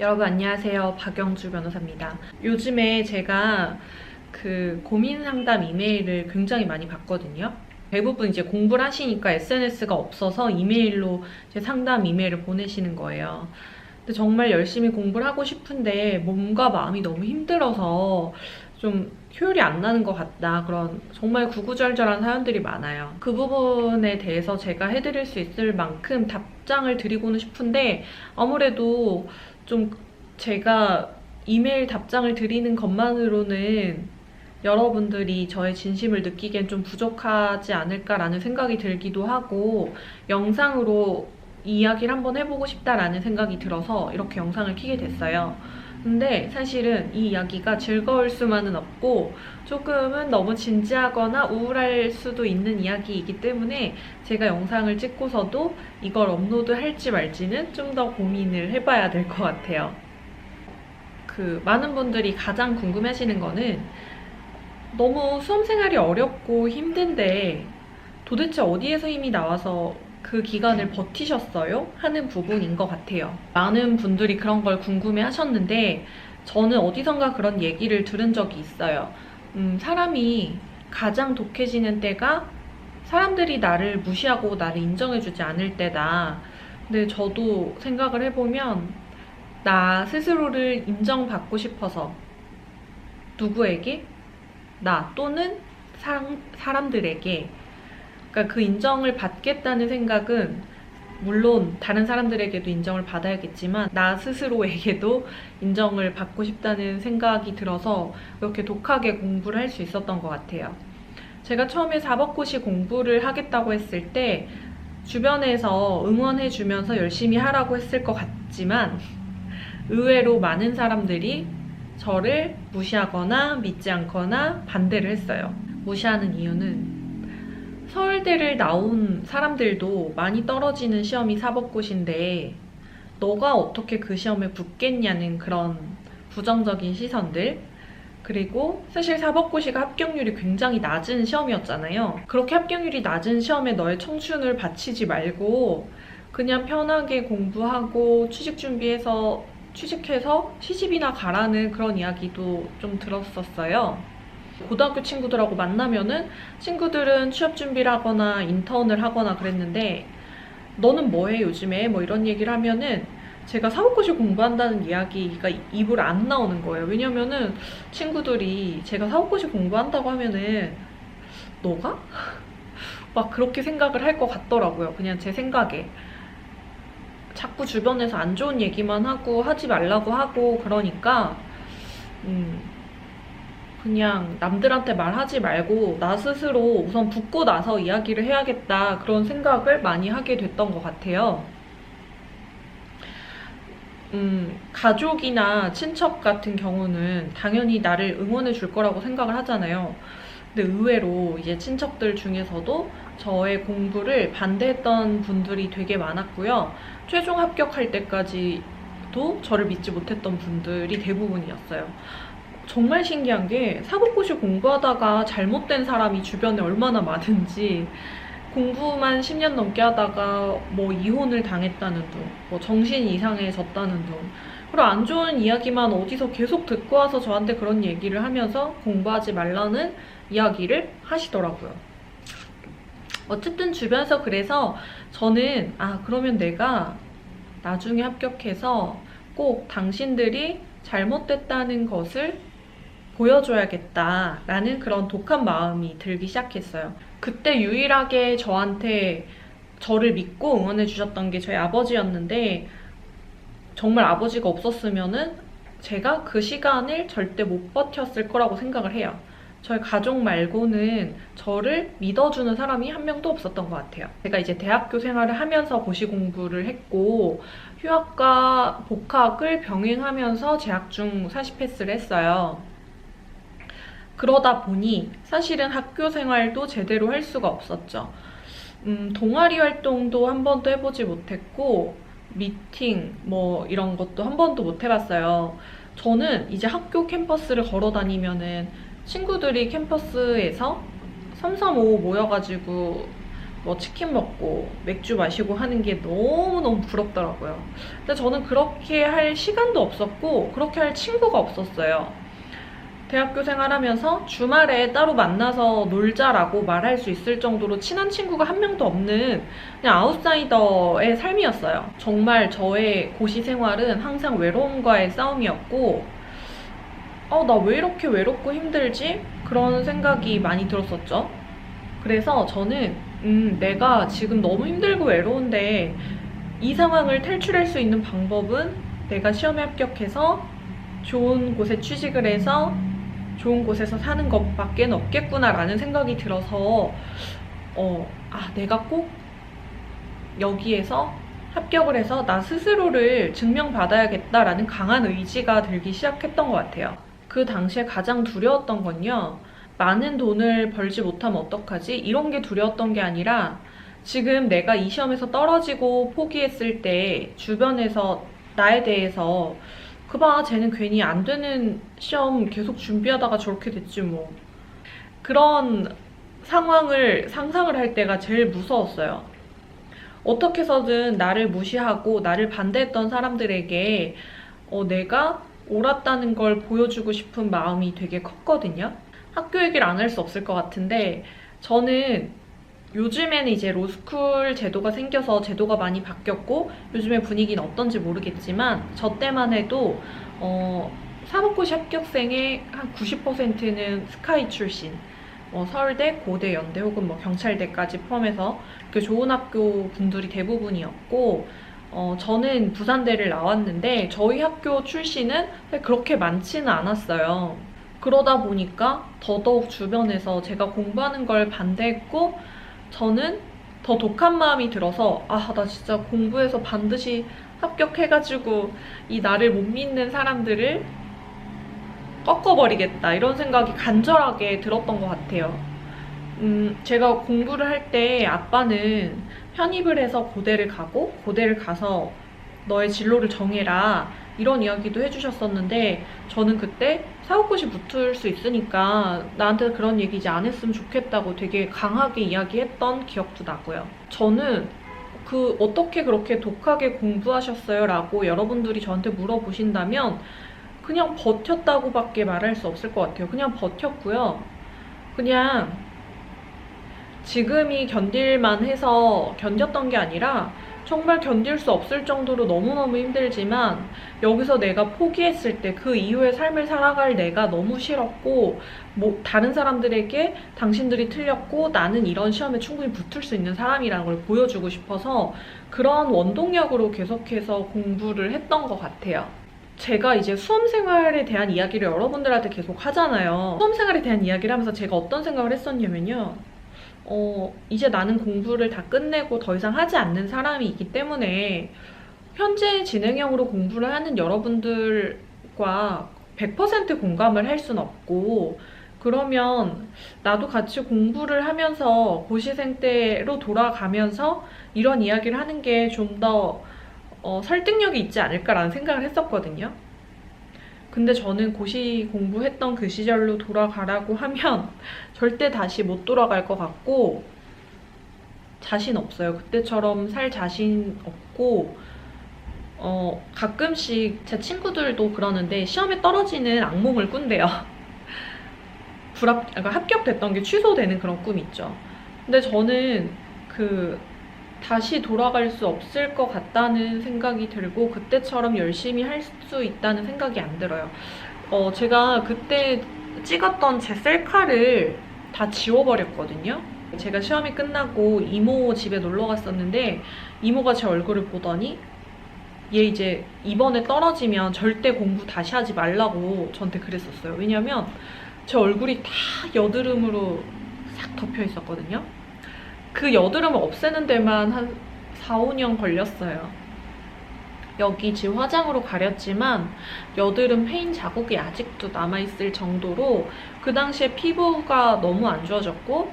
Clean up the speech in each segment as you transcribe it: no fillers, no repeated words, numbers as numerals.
여러분 안녕하세요. 박영주 변호사입니다. 요즘에 제가 고민 상담 이메일을 굉장히 많이 받거든요. 대부분 이제 공부를 하시니까 SNS가 없어서 이메일로 제 상담 이메일을 보내시는 거예요. 근데 정말 열심히 공부를 하고 싶은데 몸과 마음이 너무 힘들어서 좀 효율이 안 나는 것 같다. 그런 정말 구구절절한 사연들이 많아요. 그 부분에 대해서 제가 해드릴 수 있을 만큼 답장을 드리고는 싶은데 아무래도 좀 제가 이메일 답장을 드리는 것만으로는 여러분들이 저의 진심을 느끼기엔 좀 부족하지 않을까라는 생각이 들기도 하고 영상으로 이 이야기를 한번 해보고 싶다라는 생각이 들어서 이렇게 영상을 켜게 됐어요. 근데 사실은 이 이야기가 즐거울 수만은 없고 조금은 너무 진지하거나 우울할 수도 있는 이야기이기 때문에 제가 영상을 찍고서도 이걸 업로드 할지 말지는 좀 더 고민을 해봐야 될 것 같아요. 많은 분들이 가장 궁금해하시는 거는 너무 수험생활이 어렵고 힘든데 도대체 어디에서 힘이 나와서 그 기간을 버티셨어요? 하는 부분인 것 같아요. 많은 분들이 그런 걸 궁금해 하셨는데 저는 어디선가 그런 얘기를 들은 적이 있어요. 사람이 가장 독해지는 때가 사람들이 나를 무시하고 나를 인정해주지 않을 때다. 근데 저도 생각을 해보면 나 스스로를 인정받고 싶어서 누구에게? 나 또는 사람들에게 그러니까 그 인정을 받겠다는 생각은 물론 다른 사람들에게도 인정을 받아야겠지만 나 스스로에게도 인정을 받고 싶다는 생각이 들어서 이렇게 독하게 공부를 할 수 있었던 것 같아요. 제가 처음에 사법고시 공부를 하겠다고 했을 때 주변에서 응원해주면서 열심히 하라고 했을 것 같지만 의외로 많은 사람들이 저를 무시하거나 믿지 않거나 반대를 했어요. 무시하는 이유는 서울대를 나온 사람들도 많이 떨어지는 시험이 사법고시인데 너가 어떻게 그 시험에 붙겠냐는 그런 부정적인 시선들, 그리고 사실 사법고시가 합격률이 굉장히 낮은 시험이었잖아요. 그렇게 합격률이 낮은 시험에 너의 청춘을 바치지 말고 그냥 편하게 공부하고 취직해서 시집이나 가라는 그런 이야기도 좀 들었었어요. 고등학교 친구들하고 만나면은 친구들은 취업 준비를 하거나 인턴을 하거나 그랬는데 너는 뭐해 요즘에? 뭐 이런 얘기를 하면은 제가 사법고시 공부한다는 이야기가 입으로 안 나오는 거예요. 왜냐면은 친구들이 제가 사법고시 공부한다고 하면은 너가? 막 그렇게 생각을 할 것 같더라고요. 그냥 제 생각에. 자꾸 주변에서 안 좋은 얘기만 하고 하지 말라고 하고 그러니까 그냥 남들한테 말하지 말고 나 스스로 우선 붙고 나서 이야기를 해야겠다 그런 생각을 많이 하게 됐던 것 같아요. 가족이나 친척 같은 경우는 당연히 나를 응원해 줄 거라고 생각을 하잖아요. 근데 의외로 이제 친척들 중에서도 저의 공부를 반대했던 분들이 되게 많았고요. 최종 합격할 때까지도 저를 믿지 못했던 분들이 대부분이었어요. 정말 신기한 게 사법고시 공부하다가 잘못된 사람이 주변에 얼마나 많은지, 공부만 10년 넘게 하다가 뭐 이혼을 당했다는 둥, 뭐 정신 이상해졌다는 둥, 그리고 안 좋은 이야기만 어디서 계속 듣고 와서 저한테 그런 얘기를 하면서 공부하지 말라는 이야기를 하시더라고요. 어쨌든 주변에서 그래서 저는 그러면 내가 나중에 합격해서 꼭 당신들이 잘못됐다는 것을 보여줘야겠다라는 그런 독한 마음이 들기 시작했어요. 그때 유일하게 저를 믿고 응원해 주셨던 게 저희 아버지였는데 정말 아버지가 없었으면은 제가 그 시간을 절대 못 버텼을 거라고 생각을 해요. 저희 가족 말고는 저를 믿어주는 사람이 한 명도 없었던 것 같아요. 제가 이제 대학교 생활을 하면서 고시 공부를 했고 휴학과 복학을 병행하면서 재학 중 사시 패스를 했어요. 그러다 보니 사실은 학교 생활도 제대로 할 수가 없었죠. 동아리 활동도 한 번도 해보지 못했고 미팅 뭐 이런 것도 한 번도 못 해봤어요. 저는 이제 학교 캠퍼스를 걸어 다니면은 친구들이 캠퍼스에서 삼삼오오 모여가지고 뭐 치킨 먹고 맥주 마시고 하는 게 너무너무 부럽더라고요. 근데 저는 그렇게 할 시간도 없었고 그렇게 할 친구가 없었어요. 대학교 생활하면서 주말에 따로 만나서 놀자라고 말할 수 있을 정도로 친한 친구가 한 명도 없는 그냥 아웃사이더의 삶이었어요. 정말 저의 고시 생활은 항상 외로움과의 싸움이었고 나 왜 이렇게 외롭고 힘들지? 그런 생각이 많이 들었었죠. 그래서 저는 내가 지금 너무 힘들고 외로운데 이 상황을 탈출할 수 있는 방법은 내가 시험에 합격해서 좋은 곳에 취직을 해서 좋은 곳에서 사는 것밖에 없겠구나라는 생각이 들어서 내가 꼭 여기에서 합격을 해서 나 스스로를 증명받아야겠다라는 강한 의지가 들기 시작했던 것 같아요. 그 당시에 가장 두려웠던 건요. 많은 돈을 벌지 못하면 어떡하지? 이런 게 두려웠던 게 아니라 지금 내가 이 시험에서 떨어지고 포기했을 때 주변에서 나에 대해서 그봐 쟤는 괜히 안 되는 시험 계속 준비하다가 저렇게 됐지 뭐. 그런 상황을 상상을 할 때가 제일 무서웠어요. 어떻게 해서든 나를 무시하고 나를 반대했던 사람들에게 내가 옳았다는 걸 보여주고 싶은 마음이 되게 컸거든요. 학교 얘기를 안 할 수 없을 것 같은데 저는 요즘에는 이제 로스쿨 제도가 생겨서 제도가 많이 바뀌었고 요즘의 분위기는 어떤지 모르겠지만 저 때만 해도 사법고시 합격생의 한 90%는 스카이 출신, 서울대, 고대, 연대 혹은 뭐 경찰대까지 포함해서 그 좋은 학교 분들이 대부분이었고 저는 부산대를 나왔는데 저희 학교 출신은 그렇게 많지는 않았어요. 그러다 보니까 더더욱 주변에서 제가 공부하는 걸 반대했고 저는 더 독한 마음이 들어서 나 진짜 공부해서 반드시 합격해가지고 이 나를 못 믿는 사람들을 꺾어버리겠다 이런 생각이 간절하게 들었던 것 같아요. 제가 공부를 할 때 아빠는 편입을 해서 고대를 가고 고대를 가서 너의 진로를 정해라 이런 이야기도 해주셨었는데 저는 그때 사법고시 붙을 수 있으니까 나한테 그런 얘기 이제 안 했으면 좋겠다고 되게 강하게 이야기했던 기억도 나고요. 저는 어떻게 그렇게 독하게 공부하셨어요? 라고 여러분들이 저한테 물어보신다면 그냥 버텼다고밖에 말할 수 없을 것 같아요. 그냥 버텼고요. 그냥 지금이 견딜만 해서 견뎠던 게 아니라 정말 견딜 수 없을 정도로 너무너무 힘들지만 여기서 내가 포기했을 때 그 이후의 삶을 살아갈 내가 너무 싫었고 다른 사람들에게 당신들이 틀렸고 나는 이런 시험에 충분히 붙을 수 있는 사람이라는 걸 보여주고 싶어서 그런 원동력으로 계속해서 공부를 했던 것 같아요. 제가 이제 수험생활에 대한 이야기를 여러분들한테 계속 하잖아요. 수험생활에 대한 이야기를 하면서 제가 어떤 생각을 했었냐면요. 이제 나는 공부를 다 끝내고 더 이상 하지 않는 사람이기 때문에 현재 진행형으로 공부를 하는 여러분들과 100% 공감을 할 순 없고 그러면 나도 같이 공부를 하면서 고시생 때로 돌아가면서 이런 이야기를 하는 게 좀 더 설득력이 있지 않을까라는 생각을 했었거든요. 근데 저는 고시 공부했던 그 시절로 돌아가라고 하면 절대 다시 못 돌아갈 것 같고 자신 없어요. 그때처럼 살 자신 없고 가끔씩 제 친구들도 그러는데 시험에 떨어지는 악몽을 꾼대요. 그러니까 합격됐던 게 취소되는 그런 꿈 있죠. 근데 저는 다시 돌아갈 수 없을 것 같다는 생각이 들고 그때처럼 열심히 할 수 있다는 생각이 안 들어요. 제가 그때 찍었던 제 셀카를 다 지워버렸거든요. 제가 시험이 끝나고 이모 집에 놀러 갔었는데 이모가 제 얼굴을 보더니 얘 이제 이번에 떨어지면 절대 공부 다시 하지 말라고 저한테 그랬었어요. 왜냐면 제 얼굴이 다 여드름으로 싹 덮여 있었거든요. 그 여드름을 없애는 데만 한 4, 5년 걸렸어요. 여기 지금 화장으로 가렸지만 여드름 페인 자국이 아직도 남아있을 정도로 그 당시에 피부가 너무 안 좋아졌고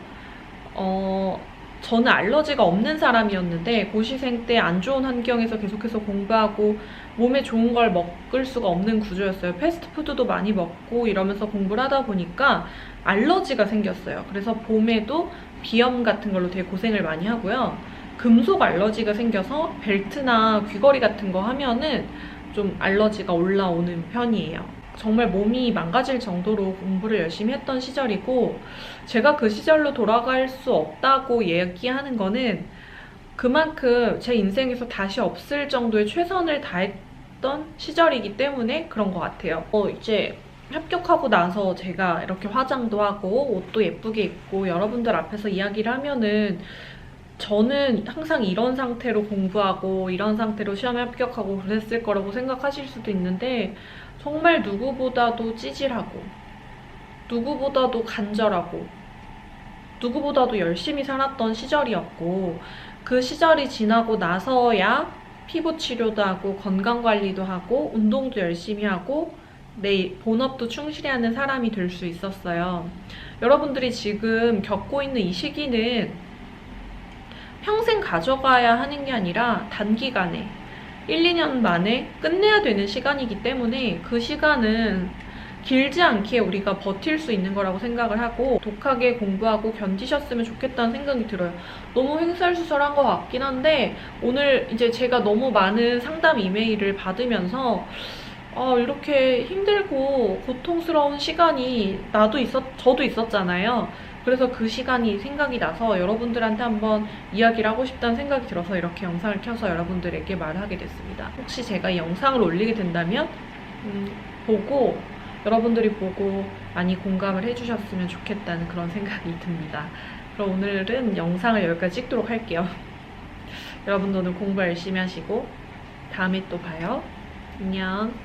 저는 알러지가 없는 사람이었는데 고시생 때 안 좋은 환경에서 계속해서 공부하고 몸에 좋은 걸 먹을 수가 없는 구조였어요. 패스트푸드도 많이 먹고 이러면서 공부를 하다 보니까 알러지가 생겼어요. 그래서 봄에도 비염 같은 걸로 되게 고생을 많이 하고요. 금속 알러지가 생겨서 벨트나 귀걸이 같은 거 하면은 좀 알러지가 올라오는 편이에요. 정말 몸이 망가질 정도로 공부를 열심히 했던 시절이고, 제가 그 시절로 돌아갈 수 없다고 얘기하는 거는 그만큼 제 인생에서 다시 없을 정도의 최선을 다했던 시절이기 때문에 그런 것 같아요. 이제 합격하고 나서 제가 이렇게 화장도 하고 옷도 예쁘게 입고 여러분들 앞에서 이야기를 하면은 저는 항상 이런 상태로 공부하고 이런 상태로 시험에 합격하고 그랬을 거라고 생각하실 수도 있는데, 정말 누구보다도 찌질하고 누구보다도 간절하고 누구보다도 열심히 살았던 시절이었고, 그 시절이 지나고 나서야 피부 치료도 하고 건강관리도 하고 운동도 열심히 하고 내 본업도 충실히 하는 사람이 될 수 있었어요. 여러분들이 지금 겪고 있는 이 시기는 평생 가져가야 하는 게 아니라 단기간에 1, 2년 만에 끝내야 되는 시간이기 때문에 그 시간은 길지 않게 우리가 버틸 수 있는 거라고 생각을 하고 독하게 공부하고 견디셨으면 좋겠다는 생각이 들어요. 너무 횡설수설한 것 같긴 한데, 오늘 이제 제가 너무 많은 상담 이메일을 받으면서 이렇게 힘들고 고통스러운 시간이 저도 있었잖아요. 그래서 그 시간이 생각이 나서 여러분들한테 한번 이야기를 하고 싶다는 생각이 들어서 이렇게 영상을 켜서 여러분들에게 말하게 됐습니다. 혹시 제가 이 영상을 올리게 된다면 여러분들이 보고 많이 공감을 해주셨으면 좋겠다는 그런 생각이 듭니다. 그럼 오늘은 영상을 여기까지 찍도록 할게요. 여러분도 오늘 공부 열심히 하시고 다음에 또 봐요. 안녕.